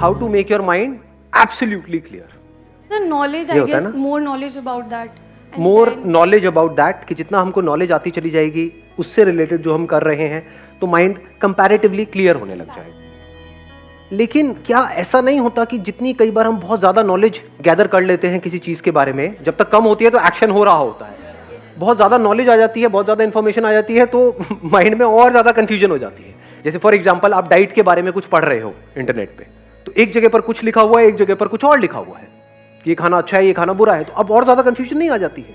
how to make your mind absolutely clear. The knowledge, I guess, more knowledge about that. More knowledge about that, कि जितना हमको knowledge आती चली जाएगी उससे रिलेटेड जो हम कर रहे हैं तो माइंड कंपैरेटिवली क्लियर होने लग जाएगा. लेकिन क्या ऐसा नहीं होता कि जितनी कई बार हम बहुत ज्यादा नॉलेज गैदर कर लेते हैं किसी चीज के बारे में, जब तक कम होती है तो एक्शन हो रहा होता है. बहुत ज्यादा नॉलेज आ जाती है, बहुत ज्यादा इंफॉर्मेशन आ जाती है तो माइंड में और ज्यादा कंफ्यूजन हो जाती है. जैसे फॉर एग्जांपल आप डाइट के बारे में कुछ पढ़ रहे हो इंटरनेट पे, तो एक जगह पर कुछ लिखा हुआ है, एक जगह पर कुछ और लिखा हुआ है कि ये खाना अच्छा है, ये खाना बुरा है, तो अब और ज्यादा कंफ्यूजन नहीं आ जाती है.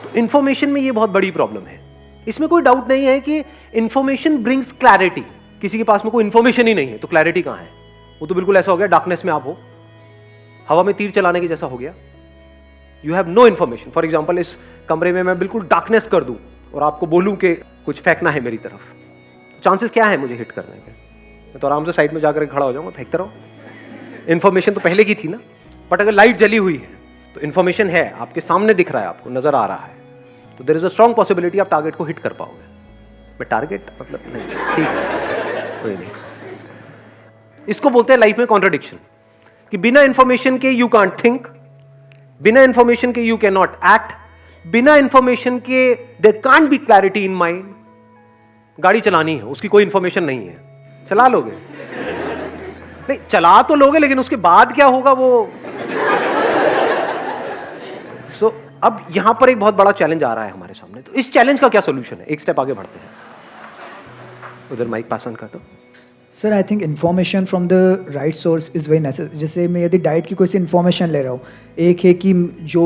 तो इंफॉर्मेशन में ये बहुत बड़ी प्रॉब्लम है. इसमें कोई डाउट नहीं है कि इंफॉर्मेशन ब्रिंग्स क्लैरिटी. किसी के पास में कोई इंफॉर्मेशन ही नहीं है तो क्लैरिटी कहां है? वो तो बिल्कुल ऐसा हो गया डार्कनेस में आप हो, हवा में तीर चलाने के जैसा हो गया. You have no information. For example इस कमरे में मैं बिल्कुल डार्कनेस कर दूं और आपको बोलूं कि कुछ फेंकना है मेरी तरफ, चांसेस क्या है मुझे हिट करने के? मैं तो आराम से साइड में जाकर खड़ा हो जाऊंगा, फेंकता रहो. इंफॉर्मेशन तो पहले की थी ना. बट अगर लाइट जली हुई है तो इंफॉर्मेशन है, आपके सामने दिख रहा है, आपको नजर आ रहा है, तो there is a strong possibility आप टारगेट को हिट कर पाओगे. मैं टारगेट मतलब नहीं, ठीक है, कोई नहीं. इसको बोलते हैं लाइफ में कॉन्ट्रडिक्शन, कि बिना इंफॉर्मेशन के यू कांट थिंक, बिना इंफॉर्मेशन के यू कैन नॉट एक्ट, बिना इंफॉर्मेशन के there can't be clarity in mind. गाड़ी चलानी है, उसकी कोई इंफॉर्मेशन नहीं है, चला लोगे? नहीं, चला तो लोगे, लेकिन उसके बाद क्या होगा वो. सो अब यहां पर एक बहुत बड़ा चैलेंज आ रहा है हमारे सामने. तो इस चैलेंज का क्या सोल्यूशन है? एक स्टेप आगे बढ़ते हैं. उधर माइक पास ऑन कर दो. Sir, I think information from the right source is very necessary. जैसे मैं यदि डाइट की कोई सी इन्फॉर्मेशन ले रहा हूँ, एक है कि जो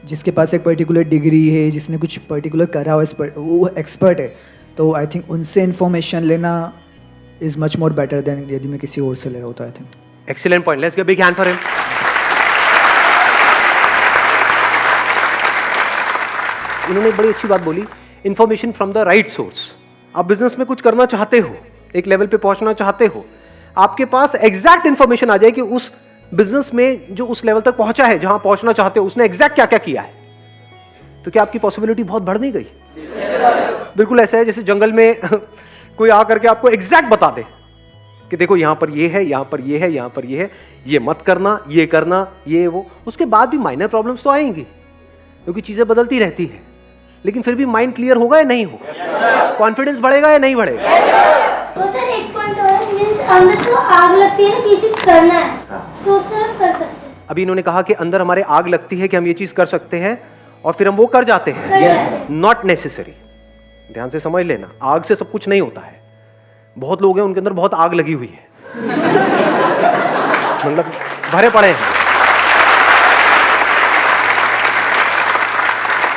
जिसके पास एक पर्टिकुलर डिग्री है, जिसने कुछ पर्टिकुलर करा हो, वो एक्सपर्ट है, तो आई थिंक उनसे इन्फॉर्मेशन लेना is much more better than यदि मैं किसी और से ले रहा होता. I think excellent point. Let's give big hand for him. इन्होंने एक बड़ी अच्छी बात बोली, information from the right source. आप बिजनेस में कुछ करना चाहते हो, एक लेवल पे पहुंचना चाहते हो, आपके पास एग्जैक्ट इंफॉर्मेशन आ जाए कि उस बिजनेस में जो उस लेवल तक पहुंचा है, जहां पहुंचना चाहते हो, उसने एग्जैक्ट क्या क्या किया है, तो क्या आपकी पॉसिबिलिटी बहुत बढ़ नहीं गई? बिल्कुल ऐसा है जैसे जंगल में कोई आकर के आपको एग्जैक्ट बता दे कि देखो यहां पर ये है, यहां पर ये है, यहां पर ये है, ये मत करना, ये वो. उसके बाद भी माइनर प्रॉब्लम्स तो आएंगी क्योंकि चीजें बदलती रहती है, लेकिन फिर भी माइंड क्लियर होगा या नहीं होगा? कॉन्फिडेंस बढ़ेगा या नहीं बढ़ेगा? तो सर एक पॉइंट और, मींस अंदर तो आग लगती है ना कि ये चीज करना है, तो उससे हम कर सकते हैं. अभी इन्होंने कहा कि अंदर हमारे आग लगती है कि हम ये चीज कर सकते हैं और फिर हम वो कर जाते हैं. Not necessary. ध्यान से समझ लेना, आग से सब कुछ नहीं होता है. बहुत लोग हैं उनके अंदर बहुत आग लगी हुई है, मतलब भरे पड़े हैं.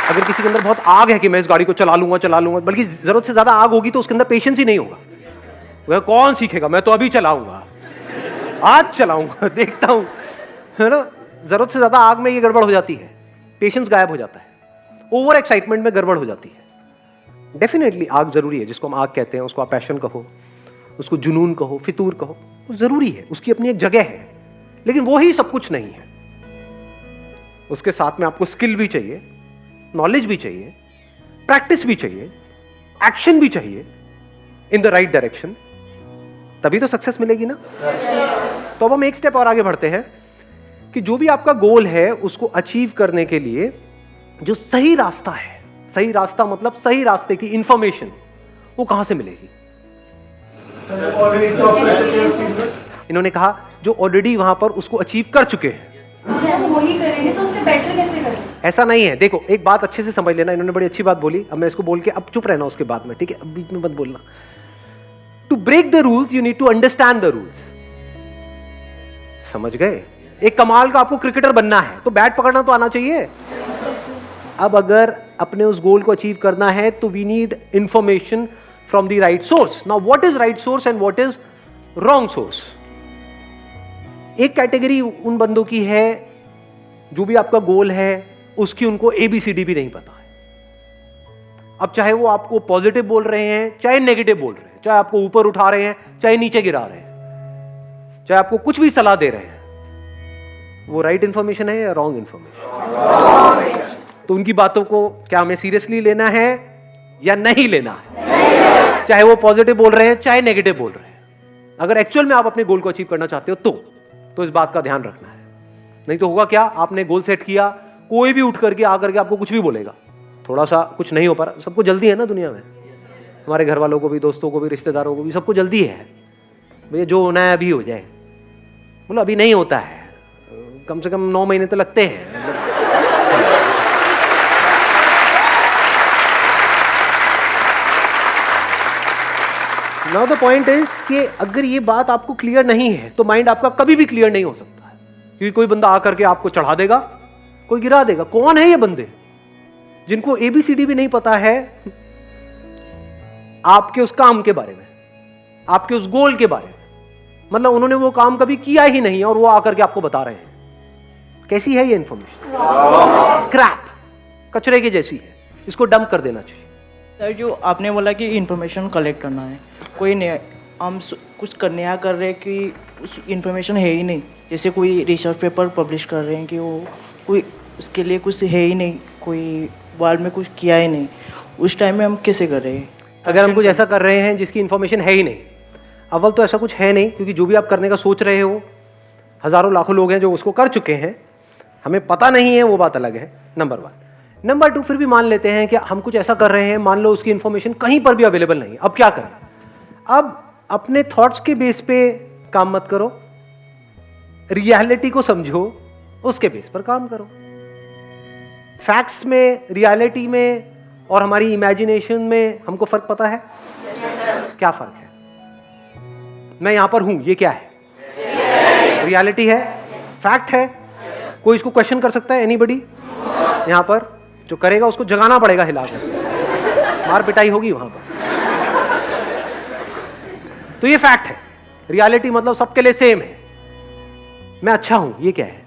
अगर किसी के अंदर बहुत आग है कि मैं इस गाड़ी को चला लूंगा, बल्कि जरूरत से ज्यादा आग होगी तो उसके अंदर पेशेंस ही नहीं होगा. वह कौन सीखेगा, मैं तो अभी चलाऊंगा, आज चलाऊंगा, देखता हूं, है ना. जरूरत से ज्यादा आग में ये गड़बड़ हो जाती है, पेशेंस गायब हो जाता है, ओवर एक्साइटमेंट में गड़बड़ हो जाती है. डेफिनेटली आग जरूरी है, जिसको हम आग कहते हैं, उसको आप पैशन कहो, उसको जुनून कहो, फितूर कहो, वो जरूरी है, उसकी अपनी एक जगह है, लेकिन वो ही सब कुछ नहीं है. उसके साथ में आपको स्किल भी चाहिए, नॉलेज भी चाहिए, प्रैक्टिस भी चाहिए, एक्शन भी चाहिए इन द राइट डायरेक्शन, तभी तो सक्सेस मिलेगी ना. तो अब हम एक स्टेप और आगे बढ़ते हैं कि जो भी आपका गोल है उसको अचीव करने के लिए जो सही रास्ता है, सही रास्ता मतलब सही रास्ते की इंफॉर्मेशन, वो कहां से मिलेगी? इन्होंने कहा जो ऑलरेडी वहां पर उसको अचीव कर चुके हैं, वही करेंगे तो उनसे बेटर कैसे करें? ऐसा नहीं है. देखो एक बात अच्छे से समझ लेना, इन्होंने बड़ी अच्छी बात बोली, अब मैं इसको बोल के अब चुप रहना उसके बाद में, ठीक है? अब बीच में मत बोलना. To break the rules you need to understand the rules. समझ गए? एक कमाल का आपको क्रिकेटर बनना है तो बैट पकड़ना तो आना चाहिए. अब अगर अपने उस गोल को अचीव करना है तो we need information from the right source. Now what is right source and what is wrong source? एक कैटेगरी उन बंदों की है जो भी आपका गोल है उसकी उनको ABCD भी नहीं पता है. अब चाहे वो आपको पॉजिटिव बोल रहे हैं, चाहे नेगेटिव बोल रहे हैं, चाहे आपको ऊपर उठा रहे हैं, चाहे नीचे गिरा रहे हैं, चाहे आपको कुछ भी सलाह दे रहे हैं, वो राइट इंफॉर्मेशन है या रॉन्ग इंफॉर्मेशन? तो उनकी बातों को क्या हमें सीरियसली लेना है या नहीं लेना है? चाहे वो पॉजिटिव बोल रहे हैं, चाहे नेगेटिव बोल रहे हैं. अगर एक्चुअल में आप अपने गोल को अचीव करना चाहते हो तो इस बात का ध्यान रखना है। नहीं तो होगा क्या, आपने गोल सेट किया, कोई भी उठ करके आकर के आपको कुछ भी बोलेगा, थोड़ा सा कुछ नहीं हो पा रहा। सबको जल्दी है ना दुनिया में, हमारे घर वालों को भी, दोस्तों को भी, रिश्तेदारों को भी, सबको जल्दी है भैया जो होना है अभी हो जाए। बोलो अभी नहीं होता है, कम से कम 9 महीने तो लगते हैं। नाउ द पॉइंट इज कि अगर ये बात आपको क्लियर नहीं है तो माइंड आपका कभी भी क्लियर नहीं हो सकता है, क्योंकि कोई बंदा आकर के आपको चढ़ा देगा, कोई गिरा देगा। कौन है ये बंदे जिनको ABCD भी नहीं पता है आपके उस काम के बारे में, आपके उस गोल के बारे में? मतलब उन्होंने वो काम कभी किया ही नहीं है और वो आकर के आपको बता रहे हैं। कैसी है ये इंफॉर्मेशन? क्रैप, कचरे की जैसी है, इसको डंप कर देना चाहिए। सर जो आपने बोला कि इंफॉर्मेशन कलेक्ट करना है, कोई नहीं, हम कुछ नया कर रहे हैं कि उस इंफॉर्मेशन है ही नहीं, जैसे कोई रिसर्च पेपर पब्लिश कर रहे हैं कि वो कोई उसके लिए कुछ है ही नहीं, कोई वर्ल्ड में कुछ किया ही नहीं, उस टाइम में हम कैसे कर रहे हैं? अगर हम कुछ ऐसा कर रहे हैं जिसकी इंफॉर्मेशन है ही नहीं, अव्वल तो ऐसा कुछ है नहीं, क्योंकि जो भी आप करने का सोच रहे हो हजारों लाखों लोग हैं जो उसको कर चुके हैं, हमें पता नहीं है, वो बात अलग है, नंबर 1। नंबर 2, फिर भी मान लेते हैं कि हम कुछ ऐसा कर रहे हैं, मान लो उसकी इंफॉर्मेशन कहीं पर भी अवेलेबल नहीं, अब क्या करें? अब अपने थॉट्स के बेस पे काम मत करो, रियलिटी को समझो, उसके बेस पर काम करो। फैक्ट्स में, रियलिटी में और हमारी इमेजिनेशन में हमको फर्क पता है? क्या फर्क है? मैं यहां पर हूं, ये क्या है? रियलिटी है, फैक्ट है। कोई इसको क्वेश्चन कर सकता है? एनीबडी यहां पर? जो करेगा उसको जगाना पड़ेगा, हिलाकर, मार पिटाई होगी वहां पर। तो ये फैक्ट है। रियलिटी मतलब सबके लिए सेम है, मैं अच्छा हूं, ये क्या है?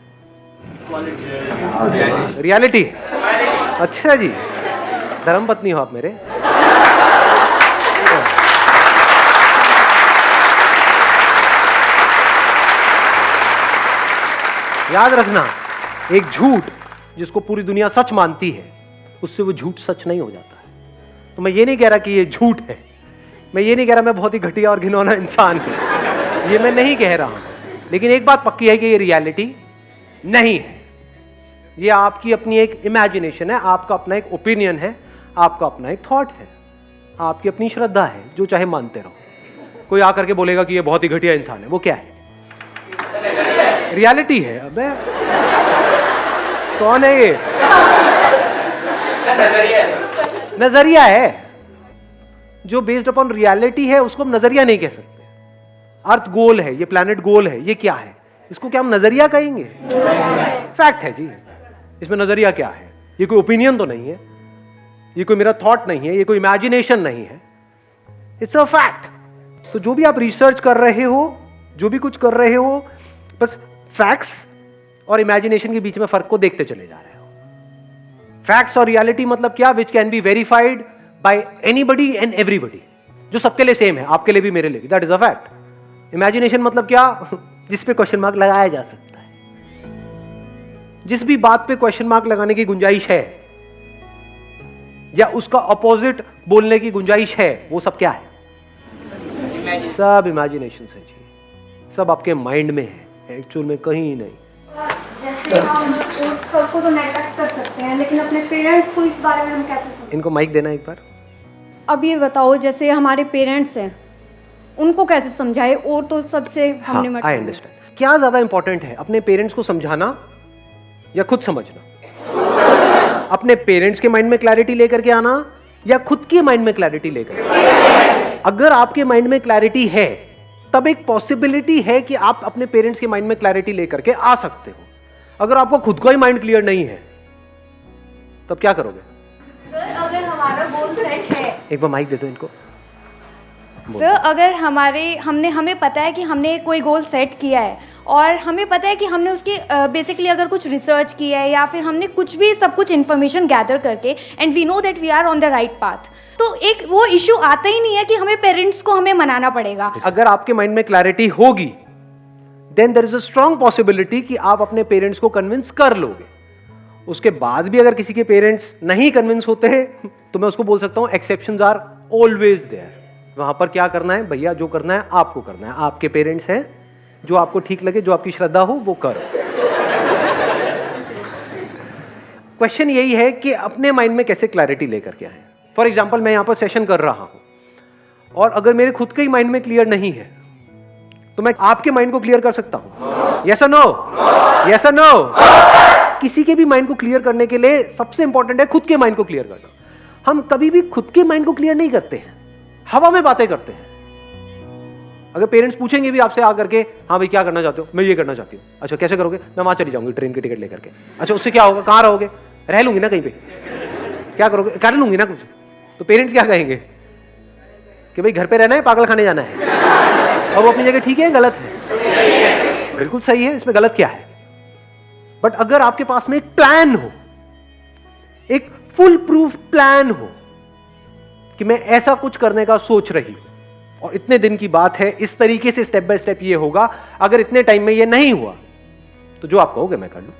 रियलिटी। अच्छा जी, धर्मपत्नी हो आप मेरे। याद रखना, एक झूठ जिसको पूरी दुनिया सच मानती है, उससे वो झूठ सच नहीं हो जाता है। तो मैं ये नहीं कह रहा कि ये झूठ है, मैं ये नहीं कह रहा मैं बहुत ही घटिया और घिनौना इंसान हूं, ये मैं नहीं कह रहा हूं, लेकिन एक बात पक्की है कि ये रियलिटी नहीं है। ये आपकी अपनी एक इमेजिनेशन है, आपका अपना एक ओपिनियन है, आपका अपना एक थॉट है, आपकी अपनी श्रद्धा है, जो चाहे मानते रहो। कोई आकर के बोलेगा कि ये बहुत ही घटिया इंसान है, वो क्या है? रियलिटी है। अबे कौन है ये? नजरिया है। जो बेस्ड अपॉन रियलिटी है उसको हम नजरिया नहीं कह सकते। अर्थ गोल है, ये प्लैनेट गोल है, ये क्या है? इसको क्या हम नजरिया कहेंगे? फैक्ट है जी। इसमें नजरिया क्या है? ये कोई ओपिनियन तो नहीं है, ये कोई मेरा थॉट नहीं है, ये कोई इमेजिनेशन नहीं है, इट्स अ फैक्ट। तो जो भी आप रिसर्च कर रहे हो, जो भी कुछ कर रहे हो, बस फैक्ट्स और इमेजिनेशन के बीच में फर्क को देखते चले जा रहे हो। फैक्ट्स और रियलिटी मतलब क्या? Which can be verified bye anybody and everybody, जो सबके लिए सेम है, आपके लिए भी, मेरे लिए भी, that is a fact. Imagination मतलब क्या? जिस पे क्वेश्चन मार्क लगाया जा सकता है, जिस भी बात पे क्वेश्चन मार्क लगाने की गुंजाइश है या उसका ऑपोजिट बोलने की गुंजाइश है, वो सब क्या है? सब इमेजिनेशन है जी, सब आपके माइंड में है, एक्चुअल में कहीं नहीं। जैसे हम सबको तो नेगलेक्ट कर सकते हैं, लेकिन अपने पेरेंट्स को इस बारे में हम कैसे समझें? इनको माइक देना एक बार। अब ये बताओ, जैसे हमारे पेरेंट्स हैं, उनको कैसे समझाए? और तो सबसे हमने आई अंडरस्टैंड। क्या ज्यादा इंपॉर्टेंट है, अपने पेरेंट्स को समझाना या खुद समझना? अपने पेरेंट्स के माइंड में क्लैरिटी लेकर के आना या खुद के माइंड में क्लैरिटी लेकर? अगर आपके माइंड में क्लैरिटी है, तब एक पॉसिबिलिटी है कि आप अपने पेरेंट्स के माइंड में क्लैरिटी लेकर के आ सकते हो। अगर आपको खुद का ही माइंड क्लियर नहीं है, तब क्या करोगे? सर अगर हमारा गोल सेट है, एक बार माइक दे दो इनको। सर अगर हमें पता है कि हमने कोई गोल सेट किया है और हमें पता है कि हमने उसकी बेसिकली अगर कुछ रिसर्च किया है या फिर हमने कुछ भी सब कुछ इन्फॉर्मेशन गैदर करके and we know that we are on the right path, तो एक वो इशू आता ही नहीं है कि हमें पेरेंट्स को हमें मनाना पड़ेगा। अगर आपके माइंड में क्लैरिटी होगी, then there is a strong possibility कि आप अपने पेरेंट्स को कन्विंस कर लोगे। उसके बाद भी अगर किसी के पेरेंट्स नहीं कन्विंस होते हैं, तो मैं उसको बोल सकता हूं एक्सेप्शंस आर ऑलवेज देयर। वहां पर क्या करना है भैया, जो करना है आपको करना है, आपके पेरेंट्स हैं, जो आपको ठीक लगे, जो आपकी श्रद्धा हो वो करो। क्वेश्चन यही है कि अपने माइंड में कैसे क्लैरिटी लेकर के आए। फॉर एग्जाम्पल मैं यहां पर सेशन कर रहा हूं और अगर मेरे खुद के ही माइंड में क्लियर नहीं है तो मैं आपके माइंड को क्लियर कर सकता हूं? यस और नो? यस और नो? किसी के भी माइंड को क्लियर करने के लिए सबसे इंपॉर्टेंट है खुद के माइंड को क्लियर करना। हम कभी भी खुद के माइंड को क्लियर नहीं करते हैं, हवा में बातें करते हैं। अगर पेरेंट्स पूछेंगे भी आपसे आकर के, हाँ भाई क्या करना चाहते हो? मैं ये करना चाहती हूँ। अच्छा कैसे करोगे? मैं वहां चली जाऊंगी ट्रेन की टिकट लेकर के। अच्छा उससे क्या होगा? कहाँ रहोगे? रह लूंगी ना कहीं पे। क्या करोगे? कर लूंगी ना कुछ। तो पेरेंट्स क्या कहेंगे कि भाई घर पे रहना है, पागल खाने जाना है। और वो अपनी जगह ठीक है, गलत है? बिल्कुल सही है, इसमें गलत क्या है? बट अगर आपके पास में एक प्लान हो, एक फुल प्रूफ प्लान हो कि मैं ऐसा कुछ करने का सोच रही हूं और इतने दिन की बात है, इस तरीके से स्टेप बाय स्टेप ये होगा, अगर इतने टाइम में ये नहीं हुआ तो जो आप कहोगे मैं कर लूं,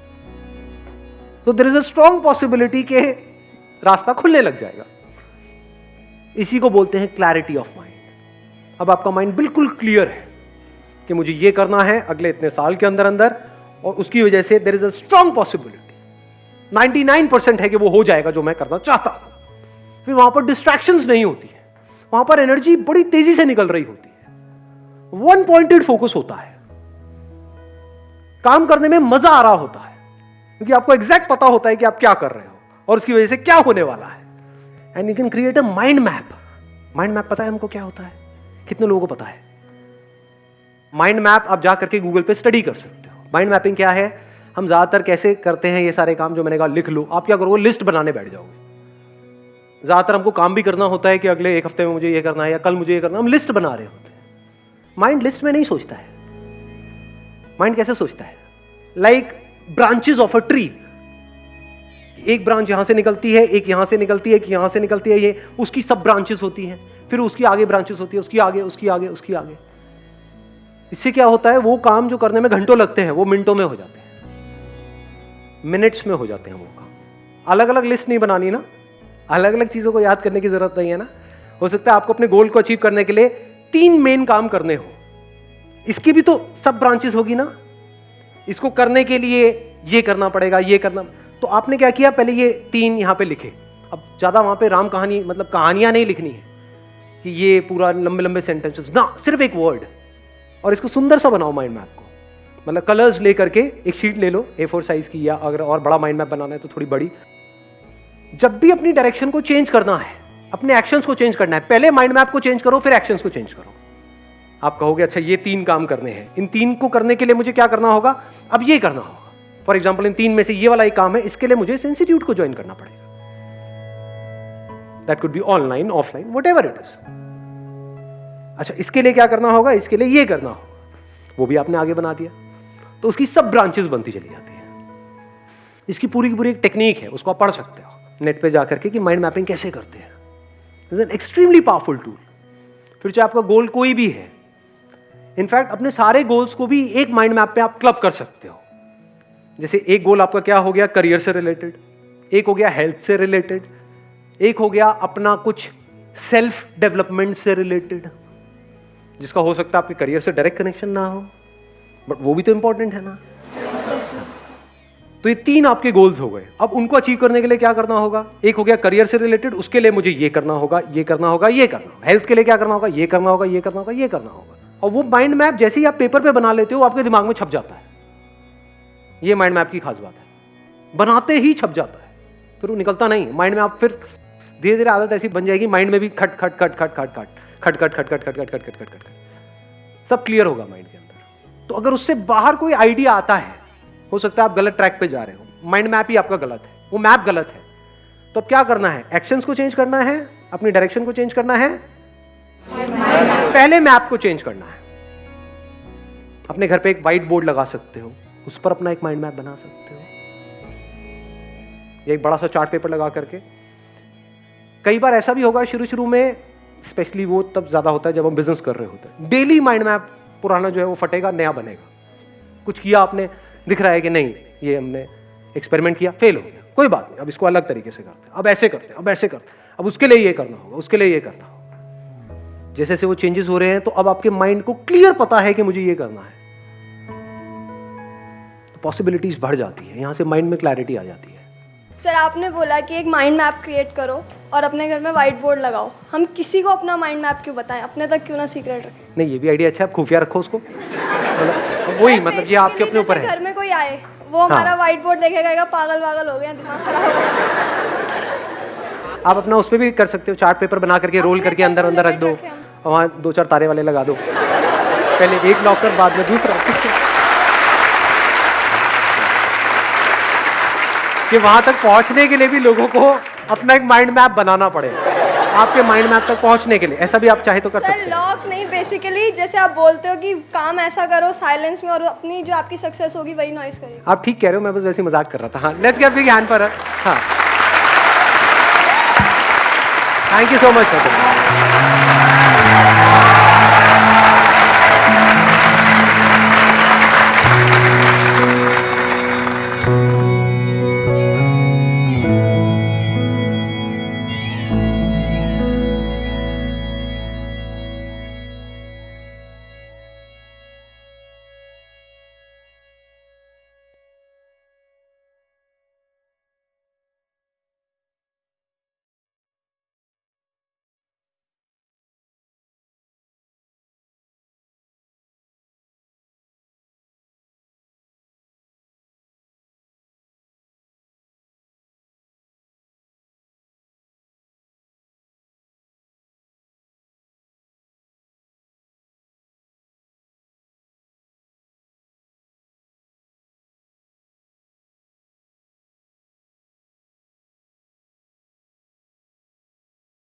तो there is a strong possibility के रास्ता खुलने लग जाएगा। इसी को बोलते हैं क्लैरिटी ऑफ माइंड। अब आपका माइंड बिल्कुल क्लियर है कि मुझे ये करना है अगले इतने साल के अंदर अंदर, और उसकी वजह से there is a strong possibility, 99% है कि वो हो जाएगा जो मैं करना चाहता हूं। फिर वहां पर डिस्ट्रैक्शंस नहीं होती है, वहां पर एनर्जी बड़ी तेजी से निकल रही होती है, वन पॉइंटेड फोकस होता है, काम करने में मजा आ रहा होता है क्योंकि आपको एग्जैक्ट पता होता है कि आप क्या कर रहे हो और उसकी वजह से क्या होने वाला है। And you can create a mind map. Mind map पता है हमको क्या होता है? कितने लोगों को पता है? माइंड मैप आप जा करके गूगल पे स्टडी कर सकते हो। माइंड मैपिंग क्या है? हम ज्यादातर कैसे करते हैं ये सारे काम, जो मैंने कहा लिख लो। आप क्या करोगे? लिस्ट बनाने बैठ जाओगे। ज्यादातर हमको काम भी करना होता है कि अगले एक हफ्ते में मुझे ये करना है या कल मुझे ये करना है, हम लिस्ट बना रहे होते हैं। माइंड लिस्ट में नहीं सोचता है। माइंड कैसे सोचता है? Like branches of a tree. एक ब्रांच यहां से निकलती है, एक यहां से निकलती है, एक यहां से निकलती है, ये उसकी सब ब्रांचेस होती हैं, फिर उसकी आगे ब्रांचेस होती है, उसकी आगे, उसकी आगे, उसकी आगे। इससे क्या होता है? वो काम जो करने में घंटों लगते हैं वो मिनटों में हो जाते हैं, मिनट्स में हो जाते हैं वो काम। अलग अलग लिस्ट नहीं बनानी ना, अलग अलग चीजों को याद करने की जरूरत नहीं है ना। हो सकता है आपको अपने गोल को अचीव करने के लिए 3 मेन काम करने हो, इसकी भी तो सब ब्रांचेस होगी ना। इसको करने के लिए ये करना पड़ेगा, ये करना। तो आपने क्या किया? पहले ये 3 यहां पे लिखे। अब ज्यादा वहां पे राम कहानी, मतलब कहानियां नहीं लिखनी है कि ये पूरा लंबे लंबे सेंटेंसेस ना, सिर्फ एक वर्ड। और इसको सुंदर सा बनाओ माइंड मैप को। मतलब कलर्स लेकर के एक शीट ले लो A4 साइज की, या अगर और बड़ा माइंड मैप बनाना है तो थोड़ी बड़ी। जब भी अपनी डायरेक्शन को चेंज करना है, अपने एक्शंस को चेंज करना है, पहले माइंड मैप को चेंज करो, फिर एक्शंस को चेंज करो। आप कहोगे अच्छा ये 3 काम करने हैं, इन 3 को करने के लिए मुझे क्या करना होगा? अब ये करना होगा। फॉर एग्जाम्पल इन 3 में से ये वाला एक काम है, इसके लिए मुझे इंस्टीट्यूट को ज्वाइन करना पड़ेगा। That could be online, offline, whatever it is. अच्छा इसके लिए क्या करना होगा? इसके लिए ये करना होगा, वो भी आपने आगे बना दिया। तो उसकी सब ब्रांचेस बनती चली जाती है। इसकी पूरी की पूरी एक टेक्निक है, उसको आप पढ़ सकते हो नेट पे जाकर के कि माइंड मैपिंग कैसे करते हैं। It's an extremely powerful tool. फिर चाहे आपका गोल कोई भी है, इनफैक्ट अपने सारे गोल्स को भी एक माइंड मैप पे आप क्लब कर सकते हो। जैसे एक गोल आपका क्या हो गया? करियर से रिलेटेड, एक हो गया हेल्थ से रिलेटेड, एक हो गया अपना कुछ सेल्फ डेवलपमेंट से रिलेटेड, जिसका हो सकता है आपके करियर से डायरेक्ट कनेक्शन ना हो, बट वो भी तो इंपॉर्टेंट है ना। तो ये 3 आपके गोल्स हो गए। अब उनको अचीव करने के लिए क्या करना होगा? एक हो गया करियर से रिलेटेड, उसके लिए मुझे ये करना होगा, ये करना होगा, ये करना होगा। हेल्थ के लिए क्या करना होगा? ये करना होगा, ये करना होगा, ये करना होगा। और वो माइंड मैप जैसे ही आप पेपर पे बना लेते हो, आपके दिमाग में छप जाता है। ये माइंड मैप की खास बात है, बनाते ही छप जाता है, फिर वो निकलता नहीं माइंड में। आप फिर धीरे धीरे आदत ऐसी बन जाएगी, माइंड में भी खट खट खट खट खट खट खट खट खट खट खट खट खट खट खट खट सब क्लियर होगा माइंड के अंदर। तो अगर उससे बाहर कोई आइडिया आता है, हो सकता है आप गलत ट्रैक पे जा रहे हो, माइंड मैप ही आपका गलत है, वो मैप गलत है। तो अब क्या करना है? एक्शंस को चेंज करना है, अपनी डायरेक्शन को चेंज करना है, पहले मैप को चेंज करना है। अपने घर पे एक व्हाइट बोर्ड लगा सकते हो, उस पर अपना एक माइंड मैप बना सकते हो, एक बड़ा सा चार्ट पेपर लगा करके। कई बार ऐसा भी होगा शुरू शुरू में, स्पेशली वो तब ज्यादा होता है जब हम बिजनेस कर रहे होते हैं, डेली माइंड मैप पुराना जो है वो फटेगा, नया बनेगा। कुछ किया आपने, दिख रहा है कि नहीं ये हमने एक्सपेरिमेंट किया, फेल हो गया, कोई बात नहीं, अब इसको अलग तरीके से करते हैं, अब ऐसे करते हैं, अब ऐसे करते हैं, अब उसके लिए ये करना होगा, उसके लिए ये करना होगा। जैसे जैसे वो चेंजेस हो रहे हैं तो अब आपके माइंड को क्लियर पता है कि मुझे ये करना है, तो पॉसिबिलिटीज बढ़ जाती है, यहां से माइंड में क्लैरिटी आ जाती है। सर आपने बोला कि एक माइंड मैप क्रिएट करो और अपने घर में वाइट बोर्ड लगाओ। हम किसी को अपना माइंड मैप क्यों बताएं, अपने तक क्यों ना सीक्रेट रखें? नहीं, ये भी आइडिया अच्छा है, आप खुफिया रखो उसको। मतलब वही, मतलब ये आपके अपने ऊपर है। घर में कोई आए, वो हमारा वाइट बोर्ड देखेगा, कहेगा पागल पागल हो गया, दिमाग खराब हो गया। आप अपना उस पर भी कर सकते हो, चार्ट पेपर बना करके रोल करके अंदर अंदर रख दो, और वहाँ 2-4 तारे वाले लगा दो, पहले एक लॉकर बाद में दूसरा, कि वहां तक पहुंचने के लिए भी लोगों को अपना एक माइंड मैप बनाना पड़े, आपके माइंड मैप तक पहुंचने के लिए। ऐसा भी आप चाहे तो कर सकते सर हैं। लॉक नहीं, बेसिकली जैसे आप बोलते हो कि काम ऐसा करो साइलेंस में और अपनी जो आपकी सक्सेस होगी वही नॉइस करेगी। आप ठीक कह रहे हो, मैं बस वैसे ही मजाक कर रहा था। हाँ, let's give big hand for, हाँ, थैंक यू सो मच।